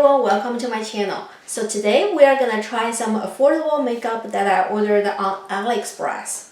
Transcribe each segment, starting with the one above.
everyone, welcome to my channel. So today we are gonna try some affordable makeup that I ordered on Aliexpress.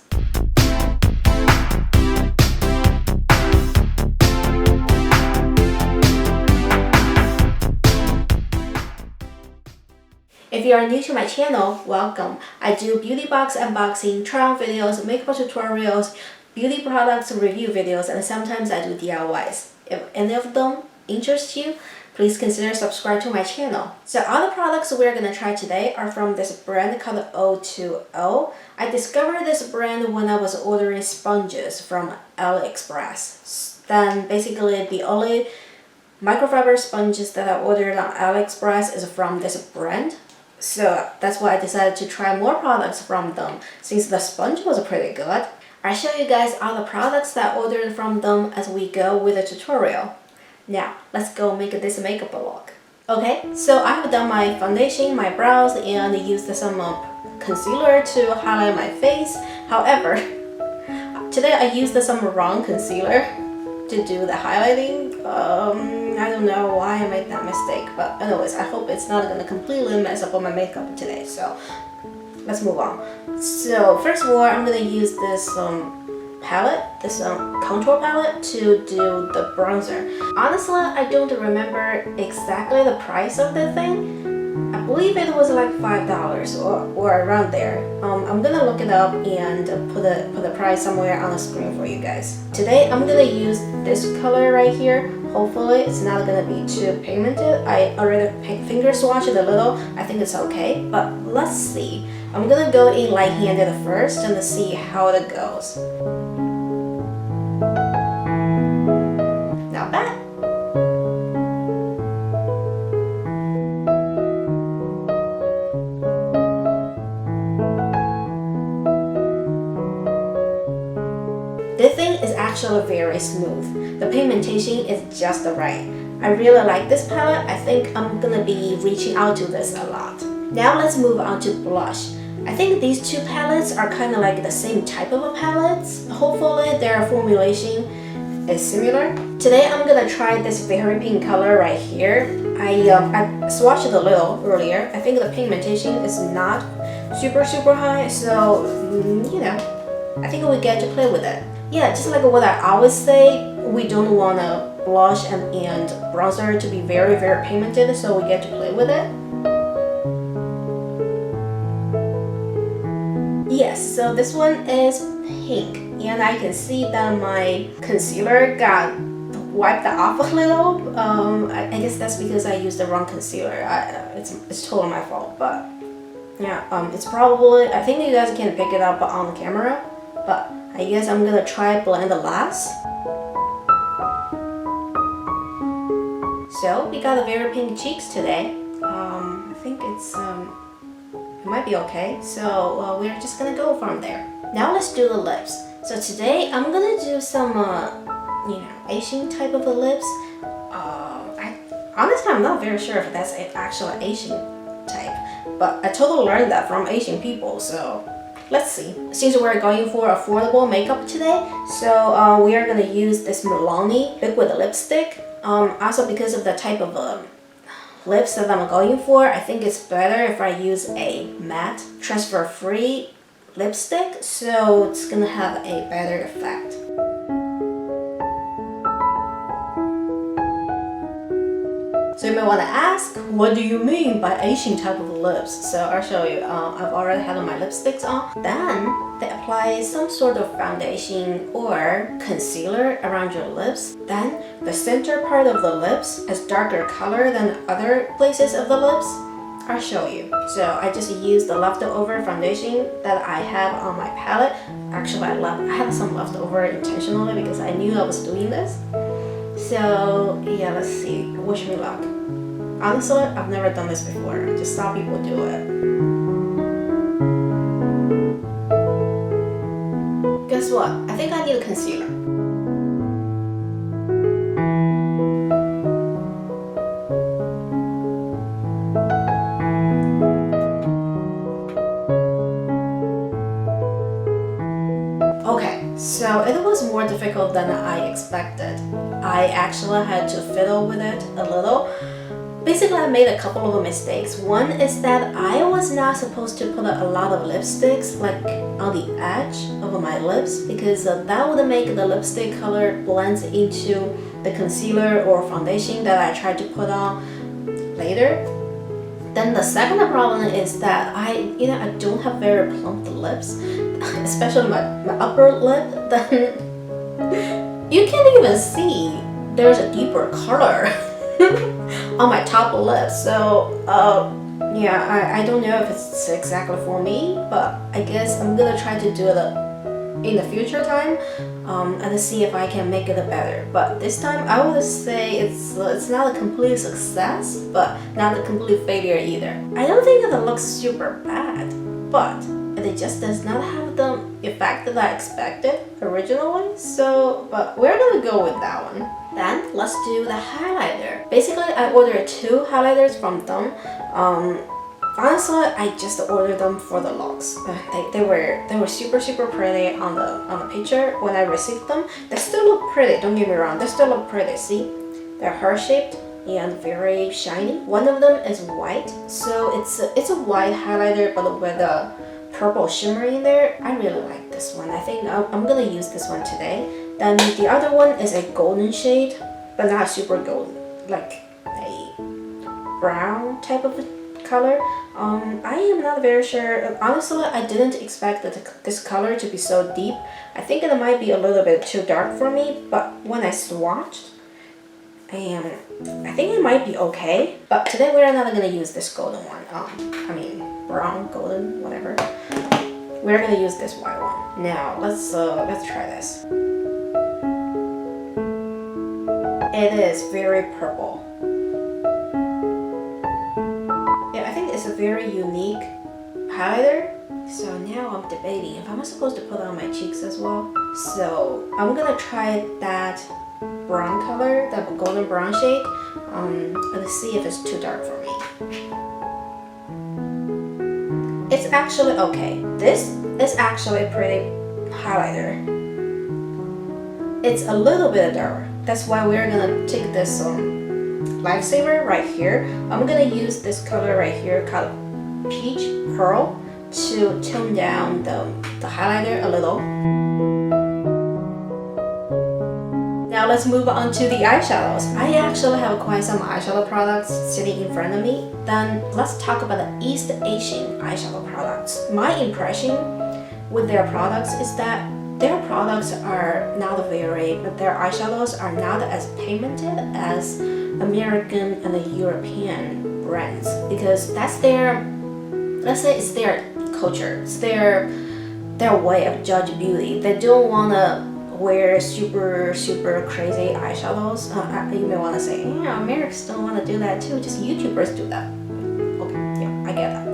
If you are new to my channel, welcome. I do beauty box unboxing, try-on videos, makeup tutorials, beauty products review videos, and sometimes I do DIYs. If any of them interest you, please consider subscribe to my channel. So all the products we're gonna try today are from this brand called O.TWO.O. I discovered this brand when I was ordering sponges from Aliexpress. Then basically the only microfiber sponges that I ordered on Aliexpress is from this brand. So that's why I decided to try more products from them since the sponge was pretty good. I'll show you guys all the products that I ordered from them as we go with the tutorial. Now, let's go make this makeup look. Okay, so I have done my foundation, my brows, and used some concealer to highlight my face. However, today I used some wrong concealer to do the highlighting. I don't know why I made that mistake, but anyways, I hope it's not gonna completely mess up on my makeup today, so let's move on. So first of all, I'm gonna use this palette, this contour palette to do the bronzer. Honestly, I don't remember exactly the price of the thing. I believe it was like $5 or around there. I'm gonna look it up and put the price somewhere on the screen for you guys. Today I'm gonna use this color right here. Hopefully it's not gonna be too pigmented. I already finger swatched it a little. I think it's okay, but let's see. I'm gonna go in light-handed first and see how it goes. Not bad. This thing is actually very smooth. The pigmentation is just right. I really like this palette. I think I'm gonna be reaching out to this a lot. Now let's move on to blush. I think these two palettes are kind of like the same type of palettes. Hopefully their formulation is similar. Today I'm gonna try this very pink color right here. I swatched it a little earlier. I think the pigmentation is not super high, so you know, I think we get to play with it. Yeah, just like what I always say, we don't want to blush and bronzer to be very pigmented, so we get to play with it. Yes, so this one is pink, and I can see that my concealer got wiped off a little. I guess that's because I used the wrong concealer. It's totally my fault, but yeah, it's probably, I think you guys can pick it up on the camera, but I guess I'm gonna try blend the last. So we got a very pink cheeks today. I think it might be okay. So we're just gonna go from there. Now let's do the lips. So today I'm gonna do some, Asian type of lips. Honestly, I'm not very sure if that's actual Asian type, but I totally learned that from Asian people. So let's see. Since we're going for affordable makeup today, so we are gonna use this Milani liquid lipstick. Also because of the type of lips that I'm going for, I think it's better if I use a matte, transfer-free lipstick, so it's gonna have a better effect. So you may want to ask, what do you mean by Asian type of lips? So I'll show you. I've already had my lipsticks on. Then they apply some sort of foundation or concealer around your lips. Then the center part of the lips is darker color than other places of the lips. I'll show you. So I just used the leftover foundation that I have on my palette. Actually, I had some leftover intentionally because I knew I was doing this. So yeah, let's see. Wish me luck. Honestly, I've never done this before. I just saw people do it. Guess what? I think I need a concealer. Okay, so it was more difficult than I expected. I actually had to fiddle with it a little. Basically, I made a couple of mistakes. One is that I was not supposed to put a lot of lipsticks like on the edge of my lips, because that would make the lipstick color blend into the concealer or foundation that I tried to put on later. Then the second problem is that I don't have very plump lips, especially my upper lip. Then you can't even see there's a deeper color on my top lip. So yeah, I don't know if it's exactly for me, but I guess I'm gonna try to do it in the future time, and see if I can make it better. But this time I would say it's not a complete success, but not a complete failure either. I don't think it looks super bad, but it just does not have the effect that I expected originally. So, but we're gonna go with that one. Then let's do the highlighter. Basically, I ordered 2 highlighters from them. Honestly, I just ordered them for the looks. They were super pretty on the picture. When I received them, they still look pretty. Don't get me wrong, they still look pretty. See, they're heart shaped and very shiny. One of them is white, so it's a white highlighter but with a purple shimmer in there. I really like this one. I think I'm gonna use this one today. Then the other one is a golden shade, but not super golden, like a brown type of color. I am not very sure. Honestly, I didn't expect this color to be so deep. I think it might be a little bit too dark for me, but when I swatched, I think it might be okay. But today we're not gonna use this golden one. I mean brown, golden, whatever. We're gonna use this white one. Now let's try this. It is very purple. Yeah, I think it's a very unique highlighter. So now I'm debating if I'm supposed to put on my cheeks as well. So I'm gonna try that brown color, that golden brown shade, and see if it's too dark for me. It's actually okay. This is actually a pretty highlighter. It's a little bit darker. That's why we're gonna take this Lifesaver right here. I'm gonna use this color right here called Peach Pearl to tone down the highlighter a little. Now let's move on to the eyeshadows. I actually have quite some eyeshadow products sitting in front of me. Then let's talk about the East Asian eyeshadow products. My impression with their products is that their eyeshadows are not as pigmented as American and the European brands, because that's their, let's say it's their culture, it's their way of judge beauty. They don't wanna wear super crazy eyeshadows. You may wanna say, yeah, Americans don't wanna do that too, just YouTubers do that. Okay, yeah, I get that.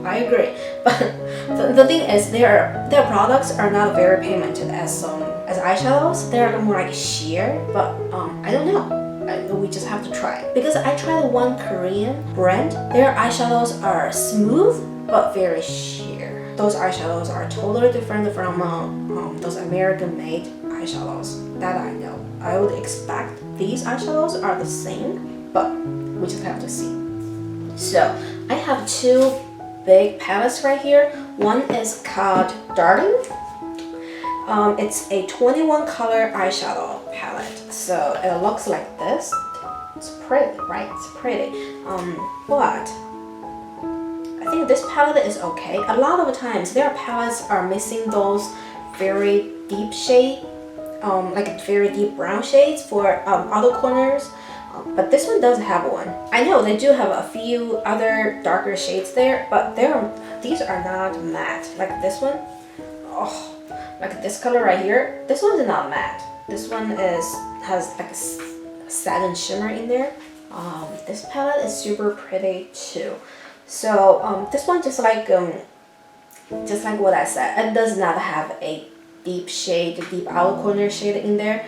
I agree. But the thing is, their products are not very pigmented as eyeshadows. They're more like sheer, but I don't know. We just have to try. Because I tried one Korean brand, their eyeshadows are smooth but very sheer. Those eyeshadows are totally different from those American-made eyeshadows that I know. I would expect these eyeshadows are the same, but we just have to see. So I have 2 big palettes right here. One is called Darling. It's a 21 color eyeshadow palette. So it looks like this. It's pretty, right? It's pretty. But I think this palette is okay. A lot of times their palettes are missing those very deep shade, like very deep brown shades for outer corners. But this one does have one. I know they do have a few other darker shades there, but these are not matte. Like this one, oh, like this color right here. This one's not matte. This one has like a satin shimmer in there. This palette is super pretty too. So this one just like what I said, it does not have a deep outer corner shade in there.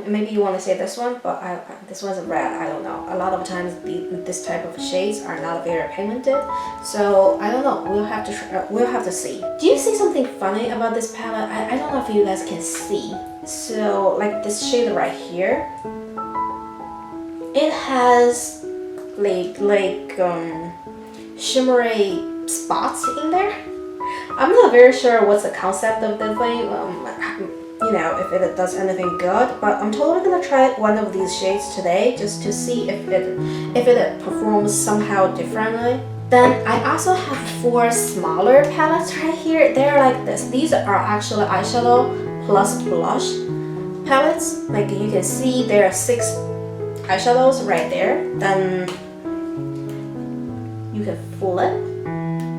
Maybe you want to say this one, but this one's red. I don't know. A lot of times this type of shades are not very pigmented, so I don't know. We'll have to see. Do you see something funny about this palette? I don't know if you guys can see. So like this shade right here, it has shimmery spots in there. I'm not very sure what's the concept of the thing, you know, if it does anything good, but I'm totally gonna try one of these shades today just to see if it performs somehow differently. Then I also have 4 smaller palettes right here. They're like this. These are actually eyeshadow plus blush palettes. Like you can see there are 6 eyeshadows right there. Then you can flip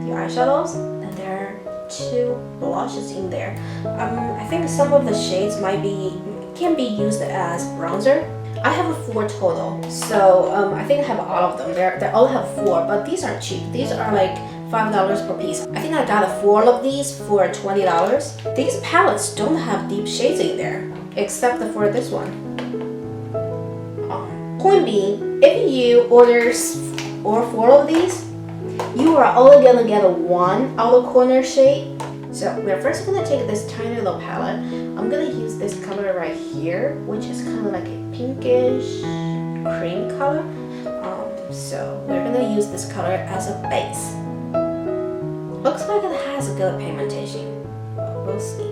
the eyeshadows and there are 2 blushes in there. I think some of the shades can be used as bronzer. I have 4 total, so I think I have all of them. They all have 4, but these aren't cheap. These are like $5 per piece. I think I got 4 of these for $20. These palettes don't have deep shades in there, except for this one. Point being, if you order 4 of these, you are only gonna get 1 outer corner shade. So we're first gonna take this tiny little palette. I'm gonna use this color right here, which is kind of like a pinkish cream color. So we're gonna use this color as a base. Looks like it has a good pigmentation. We'll see.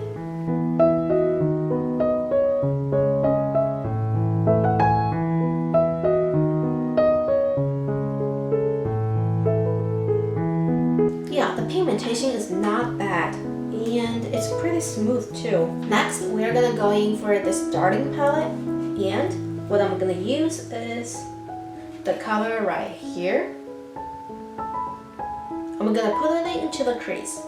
Yeah, the pigmentation is not bad. And it's pretty smooth too. Next, we are gonna go in for this darting palette, and what I'm gonna use is the color right here. I'm gonna put it into the crease.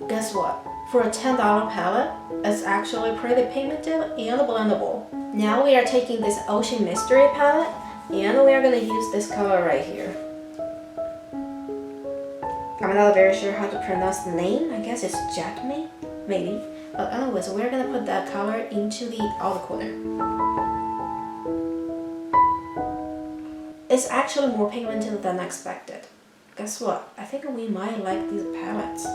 Guess what? For a $10 palette, it's actually pretty pigmented and blendable. Now we are taking this Ocean Mystery palette and we are going to use this color right here. I'm not very sure how to pronounce the name. I guess it's Jacme, maybe. But anyways, we're going to put that color into the outer corner. It's actually more pigmented than expected. Guess what? I think we might like these palettes.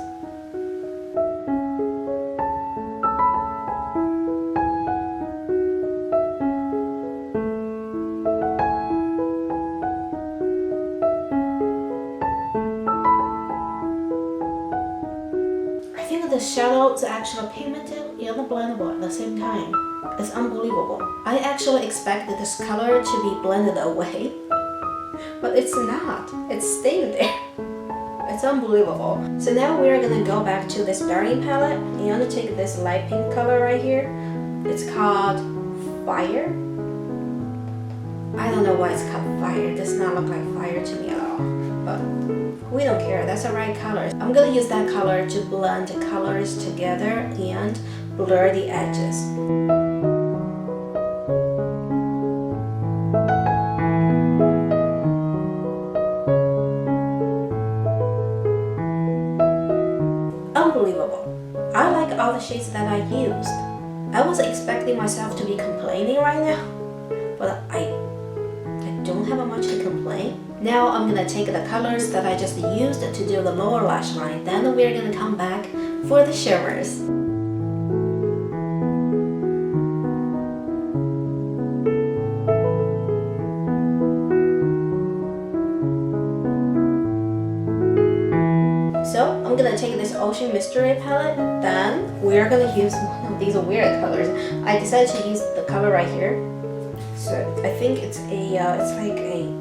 The shadow is actually pigmented and blendable at the same time. It's unbelievable. I actually expected this color to be blended away, but it's not. It's staying there. It's unbelievable. So now we're gonna go back to this darting palette and take this light pink color right here. It's called Fire. I don't know why it's called Fire. It does not look like fire to me at all, but we don't care, that's the right color. I'm gonna use that color to blend the colors together and blur the edges. Unbelievable. I like all the shades that I used. I was expecting myself to be complaining right now, but I don't have much to complain. Now I'm gonna take the colors that I just used to do the lower lash line. Then we're gonna come back for the shimmers. So I'm gonna take this Ocean Mystery palette. Then we're gonna use one of these weird colors. I decided to use the color right here. So I think it's like a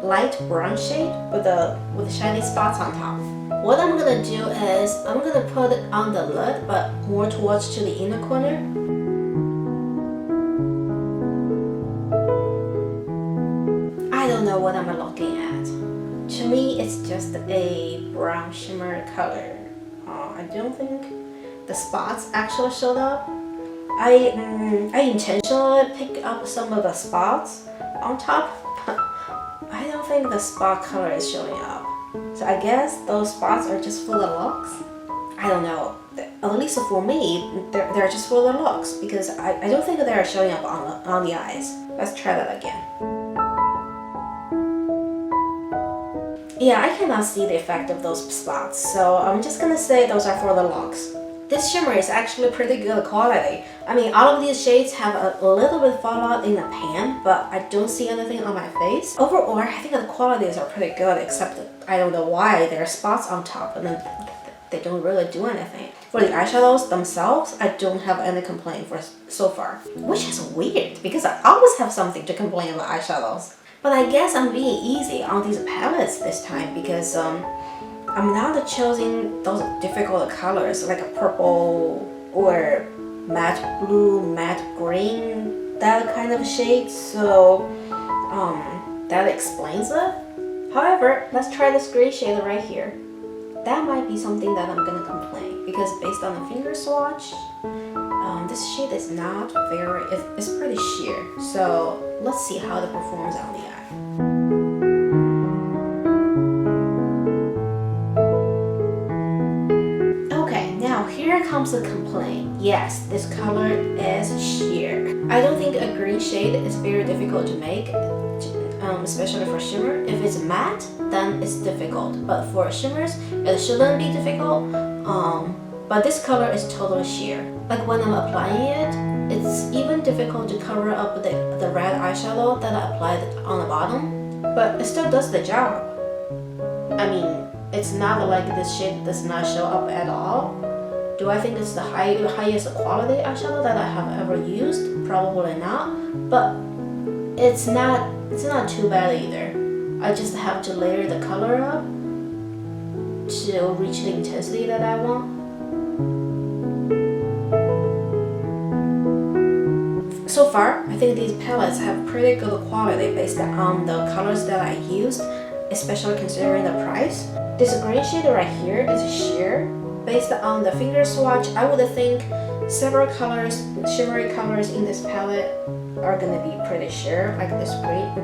light brown shade with shiny spots on top. What I'm gonna do is I'm gonna put it on the lid, but more towards to the inner corner. I don't know what I'm looking at. To me, it's just a brown shimmer color. I don't think the spots actually showed up. I intentionally picked up some of the spots on top, but I don't think the spot color is showing up. So I guess those spots are just for the looks. I don't know. At least for me, they're just for the looks because I don't think they're showing up on the eyes. Let's try that again. Yeah, I cannot see the effect of those spots, so I'm just gonna say those are for the looks. This shimmer is actually pretty good quality. I mean, all of these shades have a little bit fallout in the pan, but I don't see anything on my face. Overall, I think the qualities are pretty good, except that I don't know why there are spots on top and then they don't really do anything. For the eyeshadows themselves, I don't have any complaint for so far, which is weird because I always have something to complain about eyeshadows. But I guess I'm being easy on these palettes this time because I'm not choosing those difficult colors like a purple or matte blue, matte green, that kind of shade. So that explains it. However, let's try this gray shade right here. That might be something that I'm gonna complain because based on the finger swatch, this shade is not very, it's pretty sheer. So let's see how it performs on the eye. Here comes the complaint. Yes, this color is sheer. I don't think a green shade is very difficult to make, especially for shimmer. If it's matte, then it's difficult. But for shimmers, it shouldn't be difficult. But this color is totally sheer. Like when I'm applying it, it's even difficult to cover up the red eyeshadow that I applied on the bottom. But it still does the job. I mean, it's not like this shade does not show up at all. Do I think it's the highest quality eyeshadow that I have ever used? Probably not, but it's not too bad either. I just have to layer the color up to reach the intensity that I want. So far, I think these palettes have pretty good quality based on the colors that I used, especially considering the price. This green shade right here is sheer. Based on the finger swatch, I would think several colors, shimmery colors in this palette are gonna be pretty sheer, like this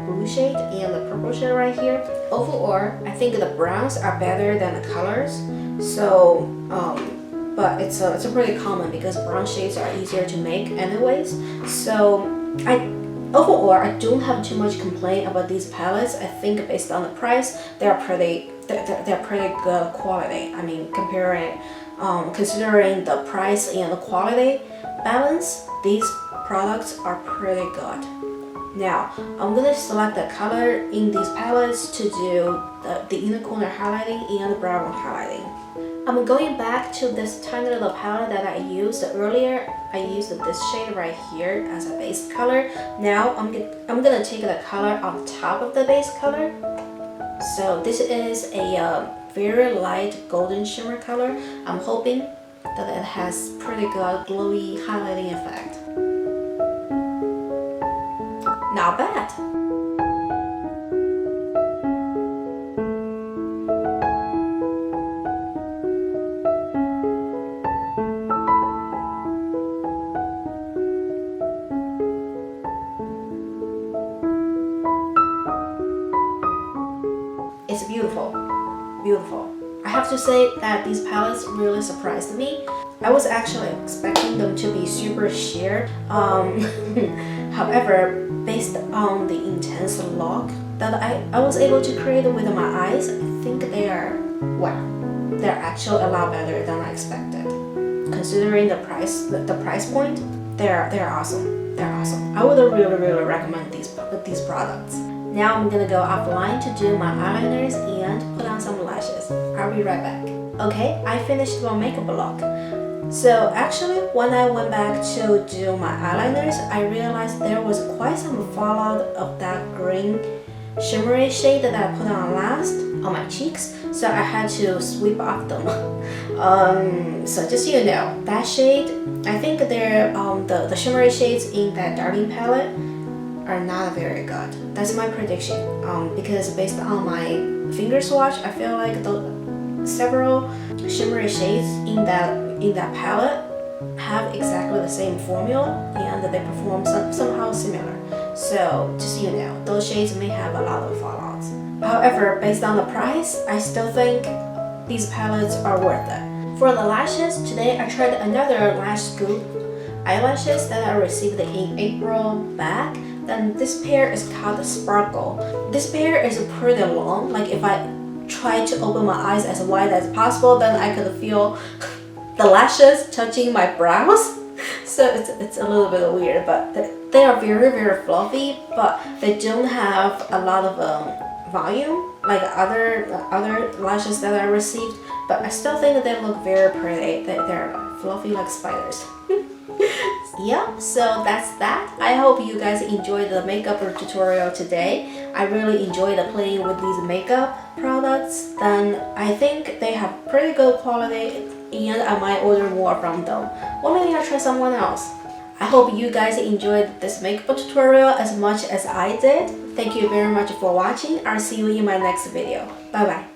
blue shade and the purple shade right here. Overall, I think the browns are better than the colors. So, but it's a pretty common because brown shades are easier to make anyways. So, overall, I don't have too much complaint about these palettes. I think based on the price, they're pretty good quality. I mean, considering the price and the quality balance, these products are pretty good. Now, I'm gonna select the color in these palettes to do the inner corner highlighting and the brow highlighting. I'm going back to this tiny little palette that I used earlier. I used this shade right here as a base color. Now I'm gonna take the color on top of the base color. So this is a very light golden shimmer color. I'm hoping that it has pretty good glowy highlighting effect. Not bad. It's beautiful, beautiful. I have to say that these palettes really surprised me. I was actually expecting them to be super sheer. However, based on the intense look that I was able to create with my eyes, I think they're actually a lot better than I expected. Considering the price point, they're awesome. They're awesome. I would really recommend these products. Now I'm gonna go offline to do my eyeliners and put on some lashes. I'll be right back. Okay, I finished my makeup look. So actually, when I went back to do my eyeliners, I realized there was quite some fallout of that green shimmery shade that I put on last on my cheeks. So I had to sweep off them. So just so you know, that shade, I think they're the shimmery shades in that Darling palette are not very good. That's my prediction. Because based on my finger swatch, I feel like several shimmery shades in that palette have exactly the same formula and they perform somehow similar. So just so you know, those shades may have a lot of fallouts. However, based on the price, I still think these palettes are worth it. For the lashes, today I tried another Lash Scoop eyelashes that I received in April back. Then this pair is called the Sparkle. This pair is pretty long. Like if I try to open my eyes as wide as possible, then I could feel the lashes touching my brows. So it's a little bit weird, but they are very fluffy, but they don't have a lot of volume like other lashes that I received. But I still think they look very pretty. They're fluffy like spiders. Yeah, so that's that. I hope you guys enjoyed the makeup tutorial today. I really enjoyed playing with these makeup products. Then I think they have pretty good quality and I might order more from them. Or maybe I'll try someone else. I hope you guys enjoyed this makeup tutorial as much as I did. Thank you very much for watching. I'll see you in my next video. Bye bye.